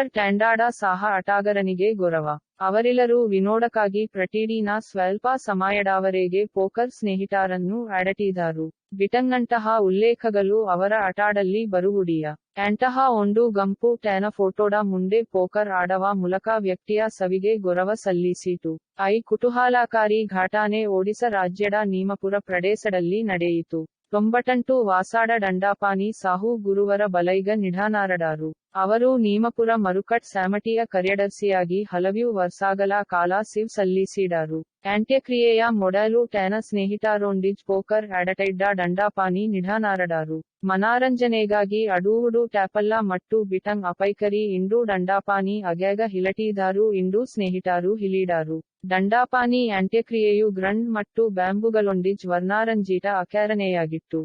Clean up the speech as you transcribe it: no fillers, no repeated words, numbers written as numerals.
Poker ಟ್ಯಾಂಡಾಡ ಸಹ ಆಟಗಾರನಿಗೆ ಗೌರವ. ಅವರೆಲ್ಲರೂ ವಿನೋದಕ್ಕಾಗಿ ಪ್ರತಿದಿನ ಸ್ವಲ್ಪ ಸಮಯದವರೆಗೆ ಪೋಕರ್ ಸ್ನೇಹಿತರನ್ನು ಆಡುತ್ತಿದ್ದರು. ಬಿಟ್ಟಂತಹ ಉಲ್ಲೇಖಗಳು ಅವರ ಆಟದಲ್ಲಿ ಬರುವುದಿಲ್ಲ. ಅಂತಹ ಒಂದು ಗುಂಪು ತನ್ನ ಫೋಟೋದ ಮುಂದೆ ಪೋಕರ್ ಆಡುವ ಮೂಲಕ ವ್ಯಕ್ತಿಯ ಸಾವಿಗೆ ಗೌರವ ಸಲ್ಲಿಸಿತು. ಈ ಕುತೂಹಲಕಾರಿ ಘಟನೆ ಒಡಿಶಾ ರಾಜ್ಯದ ನಿಮಪುರ ಪ್ರದೇಶದಲ್ಲಿ ನಡೆಯಿತು. 98 ವರ್ಷದ ದಂಡಪಾಣಿ ಸಾಹು ಗುರುವಾರ ಬೆಳಗ್ಗೆ ನಿಧನರಾದರು. ಅವರು ನಿಮಪುರ ಮಾರುಕಟ್ಟೆ ಸಮಿತಿಯ ಕಾರ್ಯದರ್ಶಿಯಾಗಿ ಹಲವು ವರ್ಷಗಳ ಕಾಲ ಸೇವೆ ಸಲ್ಲಿಸಿದರು. ಅಂತ್ಯಕ್ರಿಯೆಯ ಮೊದಲು ತನ್ನ ಸ್ನೇಹಿತರೊಂದಿಗೆ ಪೋಕರ್ ಆಡುತ್ತಿದ್ದ ದಂಡಪಾಣಿ ನಿಧನರಾದರು. ಮನರಂಜನೆಗಾಗಿ ಆಡುವುದು ತಪ್ಪಲ್ಲ ಮತ್ತು ಬಿಟ್ಟಂಗ್ ಅಪಾಯಕಾರಿ ಎಂದು ದಂಡಪಾಣಿ ಆಗಾಗ ಹೇಳುತ್ತಿದ್ದರು ಎಂದು ಸ್ನೇಹಿತರು ಹೇಳಿದರು. ದಂಡಪಾಣಿ ಅಂತ್ಯಕ್ರಿಯೆಯು ಗ್ರಂಡ್ ಮತ್ತು ಬ್ಯಾಂಬುಗಳೊಂದಿಗೆ ವರ್ಣರಂಜಿತ ಆಚರಣೆಯಾಗಿತ್ತು.